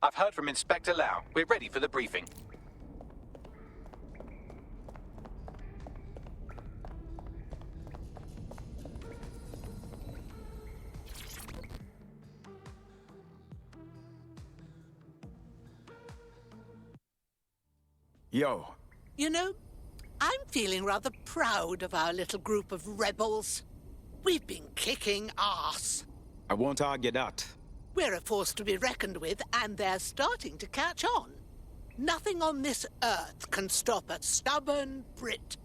I've heard from Inspector Lau. We're ready for the briefing. Yo. You know, I'm feeling rather proud of our little group of rebels. We've been kicking ass. I won't argue that. We're a force to be reckoned with, and they're starting to catch on. Nothing on this earth can stop a stubborn Brit.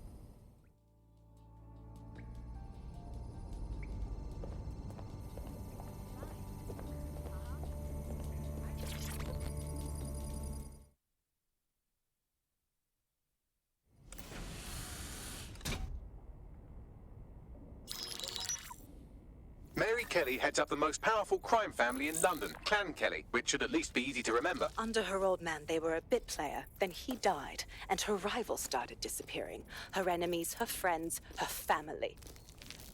Mary Kelley heads up the most powerful crime family in London, Clan Kelley, which should at least be easy to remember. Under her old man, they were a bit player. Then he died, and her rivals started disappearing. Her enemies, her friends, her family.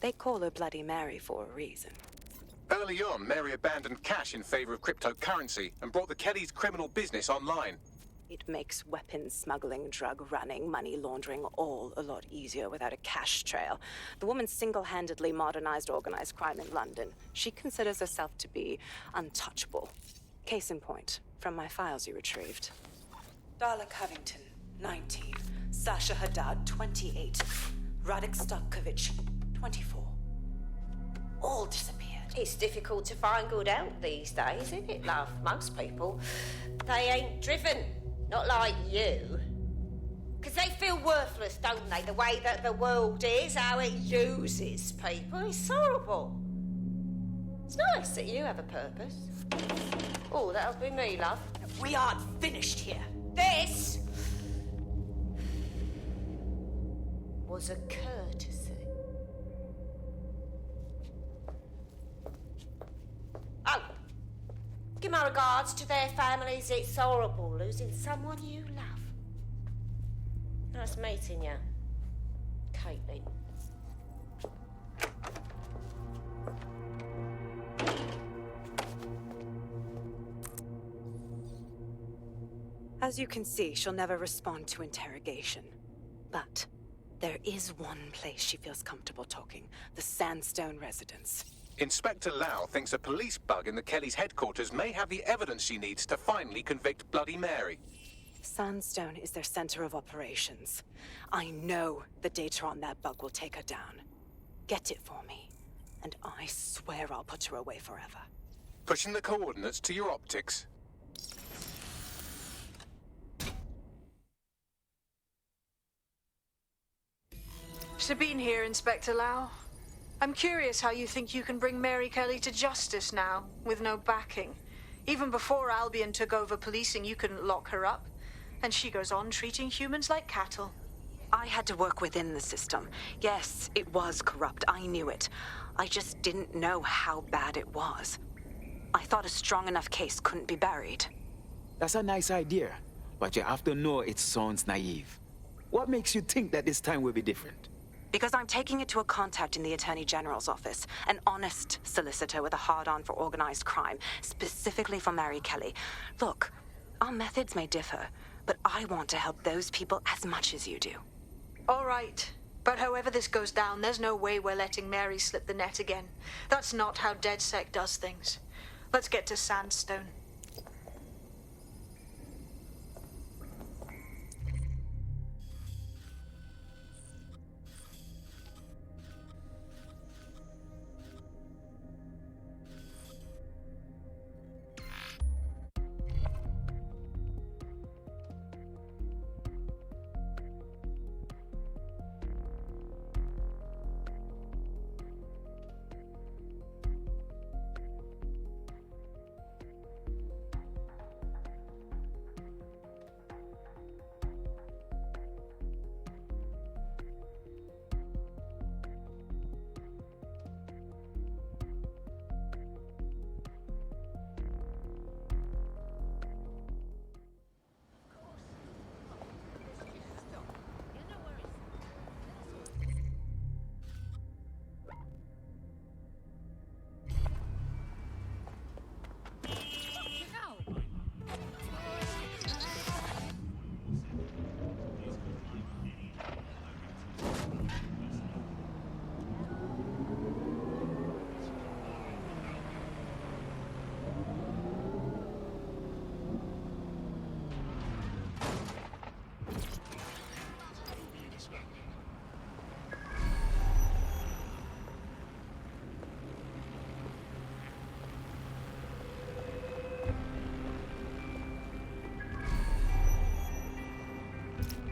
They call her Bloody Mary for a reason. Early on, Mary abandoned cash in favor of cryptocurrency and brought the Kellys' criminal business online. It makes weapons smuggling, drug running, money laundering all a lot easier without a cash trail. The woman single-handedly modernized organized crime in London. She considers herself to be untouchable. Case in point, from my files you retrieved. Darla Covington, 19. Sasha Haddad, 28. Radek Starkovich, 24. All disappeared. It's difficult to find good help these days, isn't it, love? Most people, they ain't driven. Not like you. Because they feel worthless, don't they? The way that the world is, how it uses people. It's horrible. It's nice that you have a purpose. Oh, that'll be me, love. We aren't finished here. This was a courtesy. Oh. Give my regards to their families. It's horrible losing someone you love. Nice meeting you, Caitlin. As you can see, she'll never respond to interrogation. But there is one place she feels comfortable talking, the Sandstone residence. Inspector Lau thinks a police bug in the Kellys' headquarters may have the evidence she needs to finally convict Bloody Mary. Sandstone is their center of operations. I know the data on that bug will take her down. Get it for me, and I swear I'll put her away forever. Pushing the coordinates to your optics. Sabine here, Inspector Lau. I'm curious how you think you can bring Mary Kelley to justice now, with no backing. Even before Albion took over policing, you couldn't lock her up. And she goes on treating humans like cattle. I had to work within the system. Yes, it was corrupt. I knew it. I just didn't know how bad it was. I thought a strong enough case couldn't be buried. That's a nice idea, but you have to know it sounds naive. What makes you think that this time will be different? Because I'm taking it to a contact in the Attorney General's office, an honest solicitor with a hard-on for organized crime, specifically for Mary Kelley. Look, our methods may differ, but I want to help those people as much as you do. All right. But however this goes down, there's no way we're letting Mary slip the net again. That's not how DedSec does things. Let's get to Sandstone.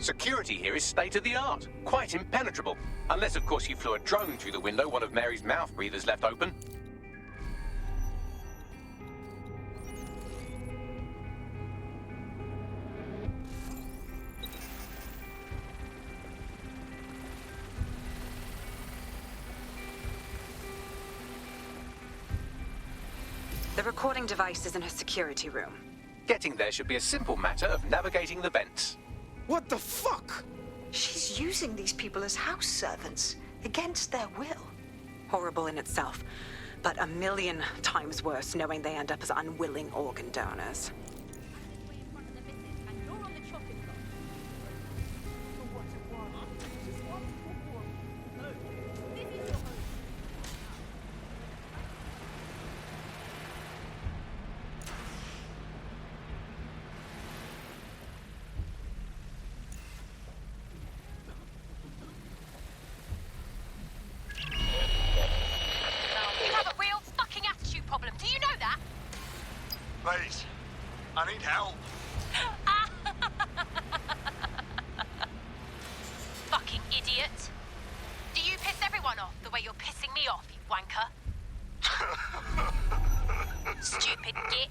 Security here is state-of-the-art, quite impenetrable. Unless, of course, you flew a drone through the window one of Mary's mouth breathers left open. The recording device is in her security room. Getting there should be a simple matter of navigating the vents. What the fuck? She's using these people as house servants, against their will. Horrible in itself, but a million times worse knowing they end up as unwilling organ donors. Please, I need help. Fucking idiot. Do you piss everyone off the way you're pissing me off, you wanker? Stupid git.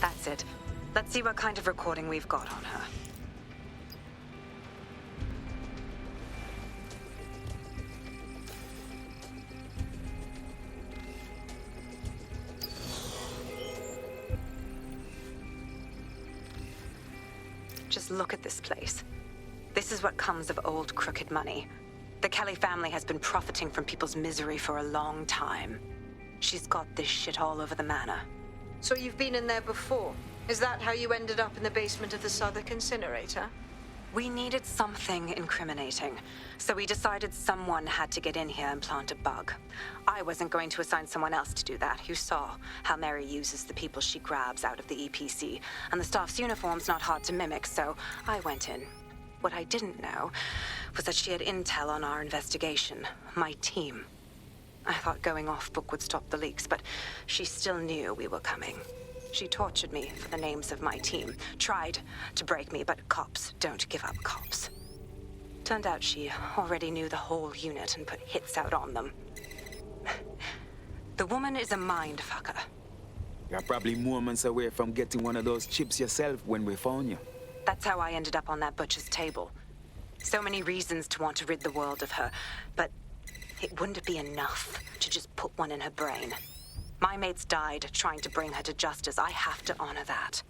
That's it. Let's see what kind of recording we've got on her. Just look at this place. This is what comes of old crooked money. The Kelley family has been profiting from people's misery for a long time. She's got this shit all over the manor. So you've been in there before? Is that how you ended up in the basement of the Southwark incinerator? We needed something incriminating, so we decided someone had to get in here and plant a bug. I wasn't going to assign someone else to do that. You saw how Mary uses the people she grabs out of the EPC, and the staff's uniform's not hard to mimic, so I went in. What I didn't know was that she had intel on our investigation, my team. I thought going off book would stop the leaks, but she still knew we were coming. She tortured me for the names of my team, tried to break me, but cops don't give up cops. Turned out she already knew the whole unit and put hits out on them. The woman is a mind fucker. You're probably moments away from getting one of those chips yourself when we found you. That's how I ended up on that butcher's table. So many reasons to want to rid the world of her, but it wouldn't be enough to just put one in her brain. My mates died trying to bring her to justice. I have to honor that.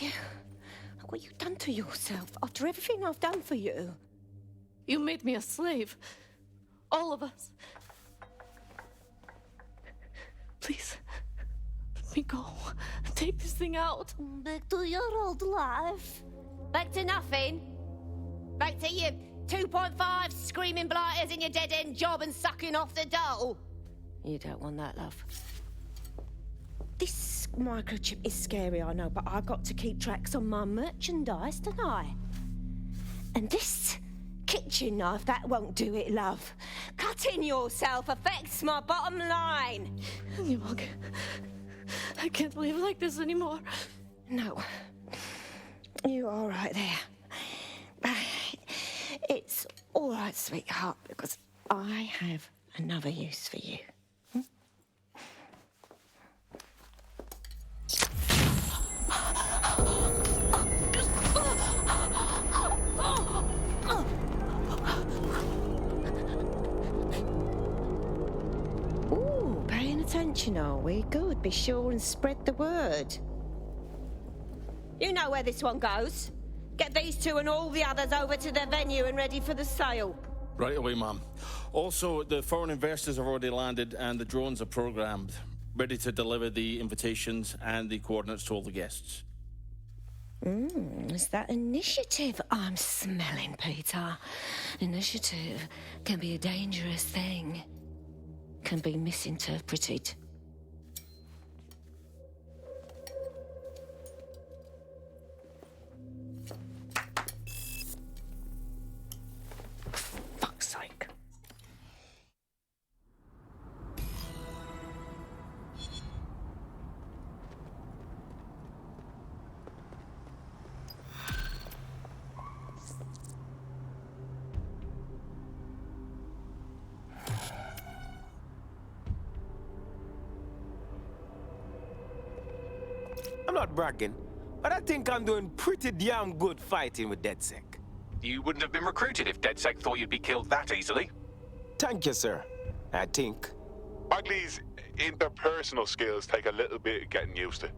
you? What you done to yourself after everything I've done for you? You made me a slave. All of us. Please, let me go. Take this thing out. Back to your old life. Back to nothing. Back to you 2.5 screaming blighters in your dead-end job and sucking off the dole. You don't want that, love. This microchip is scary, I know, but I got to keep tracks on my merchandise, don't I? And this kitchen knife, that won't do it, love. Cutting yourself affects my bottom line. I can't live like this anymore. No. You're all right there. It's all right, sweetheart, because I have another use for you. Ooh, paying attention, are we? Good. Be sure and spread the word. You know where this one goes. Get these two and all the others over to their venue and ready for the sale. Right away, ma'am. Also, the foreign investors have already landed and the drones are programmed, ready to deliver the invitations and the coordinates to all the guests. Is that initiative I'm smelling, Peter? Initiative can be a dangerous thing. Can be misinterpreted. Fuck's sake. I'm not bragging, but I think I'm doing pretty damn good fighting with DedSec. You wouldn't have been recruited if DedSec thought you'd be killed that easily. Thank you, sir. I think. Bagley's interpersonal skills take a little bit of getting used to.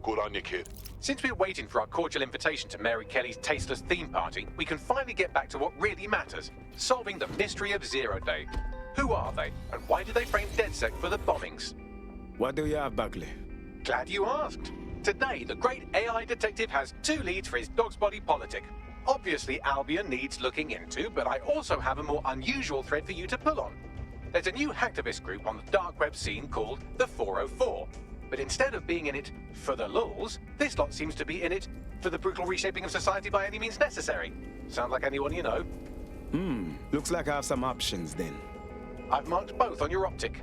Good on you, kid. Since we're waiting for our cordial invitation to Mary Kelley's tasteless theme party, we can finally get back to what really matters, solving the mystery of Zero Day. Who are they, and why did they frame DedSec for the bombings? What do you have, Bagley? Glad you asked. Today, the great AI detective has 2 leads for his dog's body politic. Obviously, Albion needs looking into, but I also have a more unusual thread for you to pull on. There's a new hacktivist group on the dark web scene called the 404. But instead of being in it for the lulz, this lot seems to be in it for the brutal reshaping of society by any means necessary. Sound like anyone you know? Looks like I have some options then. I've marked both on your optic.